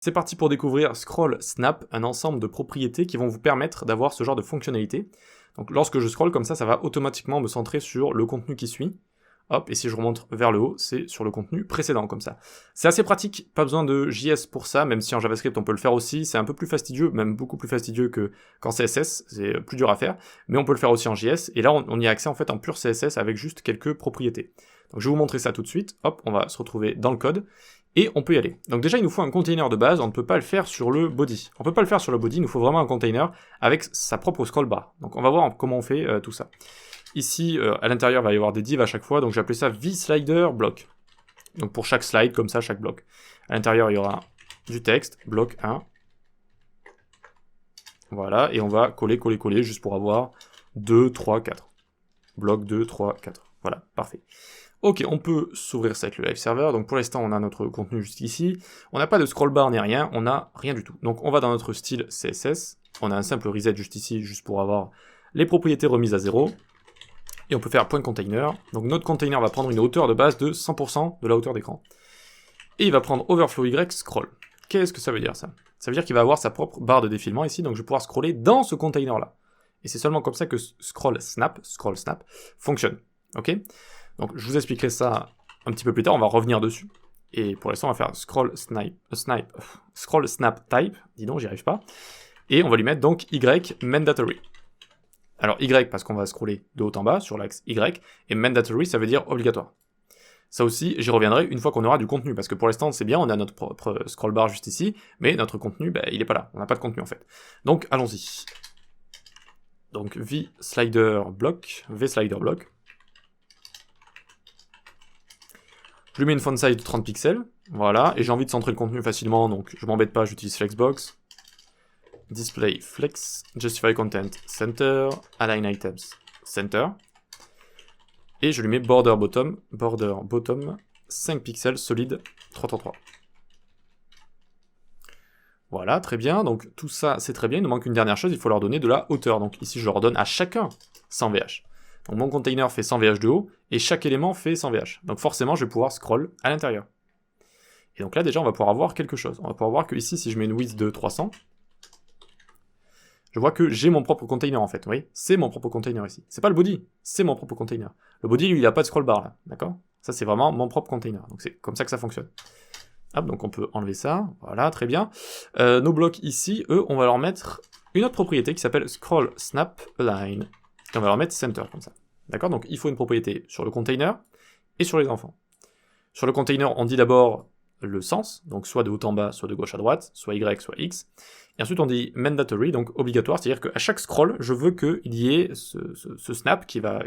C'est parti pour découvrir Scroll Snap, un ensemble de propriétés qui vont vous permettre d'avoir ce genre de fonctionnalité. Donc lorsque je scroll comme ça va automatiquement me centrer sur le contenu qui suit. Hop, et si je remonte vers le haut, c'est sur le contenu précédent comme ça. C'est assez pratique, pas besoin de JS pour ça, même si en JavaScript on peut le faire aussi, c'est un peu plus fastidieux, même beaucoup plus fastidieux que qu'en CSS, c'est plus dur à faire, mais on peut le faire aussi en JS, et là on y a accès en fait en pur CSS avec juste quelques propriétés. Donc je vais vous montrer ça tout de suite, hop, on va se retrouver dans le code, et on peut y aller. Donc déjà il nous faut un container de base, on ne peut pas le faire sur le body. On peut pas le faire sur le body, il nous faut vraiment un container avec sa propre scroll bar. Donc on va voir comment on fait tout ça. Ici, à l'intérieur, il va y avoir des divs à chaque fois, donc j'ai appelé ça vSlider_block. Donc pour chaque slide, comme ça, chaque bloc. À l'intérieur, il y aura du texte, bloc 1. Voilà, et on va coller, juste pour avoir 2, 3, 4. Bloc 2, 3, 4. Voilà, parfait. Ok, on peut s'ouvrir ça avec le live server, donc pour l'instant on a notre contenu juste ici, on n'a pas de scroll bar ni rien, on n'a rien du tout. Donc on va dans notre style CSS, on a un simple reset juste ici, juste pour avoir les propriétés remises à 0, et on peut faire point container, donc notre container va prendre une hauteur de base de 100% de la hauteur d'écran. Et il va prendre overflow y scroll. Qu'est-ce que ça veut dire ça? Ça veut dire qu'il va avoir sa propre barre de défilement ici, donc je vais pouvoir scroller dans ce container là. Et c'est seulement comme ça que scroll snap fonctionne. Ok? Donc je vous expliquerai ça un petit peu plus tard, on va revenir dessus. Et pour l'instant on va faire scroll snap type, dis donc j'y arrive pas. Et on va lui mettre donc y mandatory. Alors y parce qu'on va scroller de haut en bas sur l'axe y, et mandatory ça veut dire obligatoire. Ça aussi j'y reviendrai une fois qu'on aura du contenu, parce que pour l'instant c'est bien, on a notre propre scroll bar juste ici, mais notre contenu il est pas là, on n'a pas de contenu en fait. Donc allons-y. Donc vSlider_block. Je lui mets une font size de 30 pixels, voilà, et j'ai envie de centrer le contenu facilement, donc je m'embête pas, j'utilise Flexbox. Display Flex, Justify Content Center, Align Items Center. Et je lui mets border bottom, 5 pixels solide 3x3. Voilà, très bien, donc tout ça c'est très bien, il nous manque une dernière chose, il faut leur donner de la hauteur. Donc ici je leur donne à chacun 100 VH. Donc mon container fait 100 VH de haut, et chaque élément fait 100 VH. Donc forcément je vais pouvoir scroll à l'intérieur. Et donc là déjà on va pouvoir voir quelque chose. On va pouvoir voir que ici si je mets une width de 300, je vois que j'ai mon propre container en fait, vous voyez, c'est mon propre container ici. C'est pas le body, c'est mon propre container. Le body, lui, il a pas de scroll bar là, d'accord? Ça, c'est vraiment mon propre container, donc c'est comme ça que ça fonctionne. Hop, donc on peut enlever ça, voilà, très bien. Nos blocs ici, eux, on va leur mettre une autre propriété qui s'appelle scroll snap align. Et on va leur mettre center, comme ça. D'accord? Donc il faut une propriété sur le container et sur les enfants. Sur le container, on dit d'abord le sens, donc soit de haut en bas, soit de gauche à droite, soit Y, soit X. Et ensuite on dit mandatory, donc obligatoire, c'est-à-dire qu'à chaque scroll, je veux qu'il y ait ce snap qui va,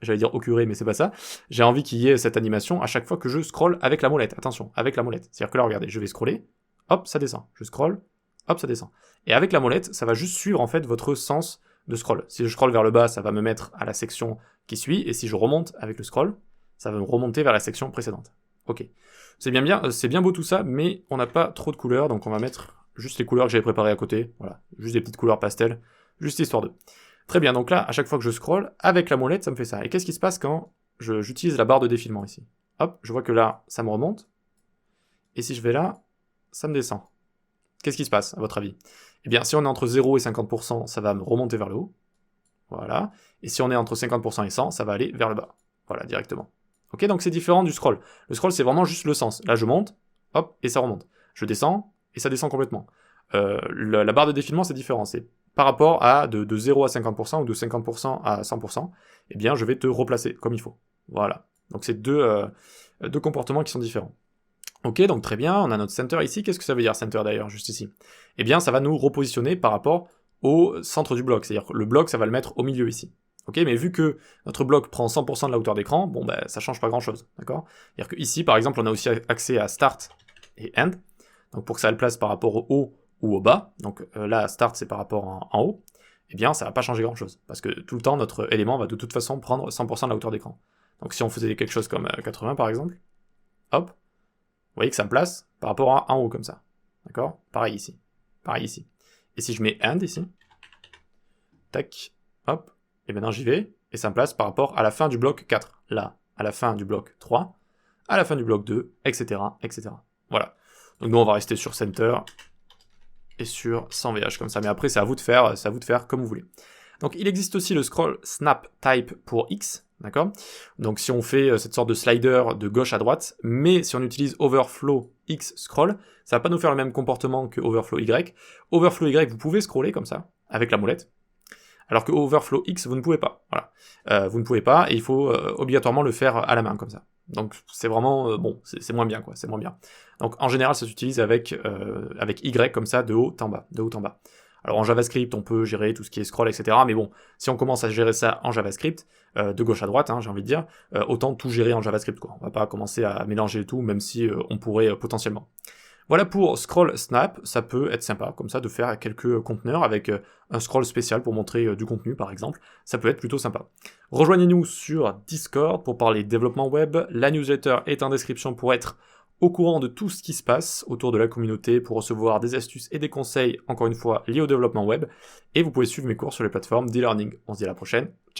j'allais dire occurrer, mais c'est pas ça. J'ai envie qu'il y ait cette animation à chaque fois que je scroll avec la molette. Attention, avec la molette. C'est-à-dire que là, regardez, je vais scroller, hop, ça descend. Je scroll, hop, ça descend. Et avec la molette, ça va juste suivre en fait votre sens de scroll. Si je scroll vers le bas, ça va me mettre à la section qui suit, et si je remonte avec le scroll, ça va me remonter vers la section précédente. Ok. C'est bien beau tout ça, mais on n'a pas trop de couleurs, donc on va mettre juste les couleurs que j'avais préparées à côté, voilà, juste des petites couleurs pastel, juste histoire de. Très bien, donc là, à chaque fois que je scroll, avec la molette, ça me fait ça. Et qu'est-ce qui se passe quand j'utilise la barre de défilement ici? Hop, je vois que là, ça me remonte, et si je vais là, ça me descend. Qu'est-ce qui se passe, à votre avis? Eh bien, si on est entre 0 et 50%, ça va me remonter vers le haut, voilà, et si on est entre 50% et 100, ça va aller vers le bas, voilà, directement. Ok, donc c'est différent du scroll. Le scroll, c'est vraiment juste le sens. Là, je monte, hop, et ça remonte. Je descends, et ça descend complètement. La barre de défilement, c'est différent. C'est par rapport à de 0 à 50% ou de 50% à 100%, eh bien, je vais te replacer comme il faut. Voilà. Donc, c'est deux comportements qui sont différents. Ok, donc très bien, on a notre center ici. Qu'est-ce que ça veut dire, center, d'ailleurs, juste ici? Eh bien, ça va nous repositionner par rapport au centre du bloc. C'est-à-dire que le bloc, ça va le mettre au milieu ici. Ok, mais vu que notre bloc prend 100% de la hauteur d'écran, bon bah ça change pas grand chose, d'accord? C'est-à-dire que ici par exemple on a aussi accès à start et end, donc pour que ça le place par rapport au haut ou au bas, donc là start c'est par rapport en haut, eh bien ça va pas changer grand chose, parce que tout le temps notre élément va de toute façon prendre 100% de la hauteur d'écran. Donc si on faisait quelque chose comme 80 par exemple, hop, vous voyez que ça me place par rapport à en haut comme ça, d'accord? Pareil ici. Et si je mets end ici, tac, hop, et maintenant j'y vais, et ça me place par rapport à la fin du bloc 4, là, à la fin du bloc 3, à la fin du bloc 2, etc., etc. Voilà. Donc nous, on va rester sur Center et sur 100 VH comme ça. Mais après, c'est à vous de faire comme vous voulez. Donc il existe aussi le scroll snap type pour X, d'accord? Donc si on fait cette sorte de slider de gauche à droite, mais si on utilise overflow X scroll, ça va pas nous faire le même comportement que overflow Y. Overflow Y, vous pouvez scroller comme ça, avec la molette, alors que overflow X, vous ne pouvez pas. Voilà. Vous ne pouvez pas, et il faut obligatoirement le faire à la main, comme ça. Donc c'est vraiment, bon, c'est moins bien, quoi, c'est moins bien. Donc en général, ça s'utilise avec Y, comme ça, de haut en bas, de haut en bas. Alors en JavaScript, on peut gérer tout ce qui est scroll, etc. Mais bon, si on commence à gérer ça en JavaScript, de gauche à droite, hein, j'ai envie de dire, autant tout gérer en JavaScript, quoi. On va pas commencer à mélanger tout, même si on pourrait potentiellement. Voilà pour scroll snap, ça peut être sympa, comme ça, de faire quelques conteneurs avec un scroll spécial pour montrer du contenu, par exemple. Ça peut être plutôt sympa. Rejoignez-nous sur Discord pour parler développement web. La newsletter est en description pour être au courant de tout ce qui se passe autour de la communauté, pour recevoir des astuces et des conseils, encore une fois, liés au développement web. Et vous pouvez suivre mes cours sur les plateformes d'e-learning. On se dit à la prochaine. Ciao.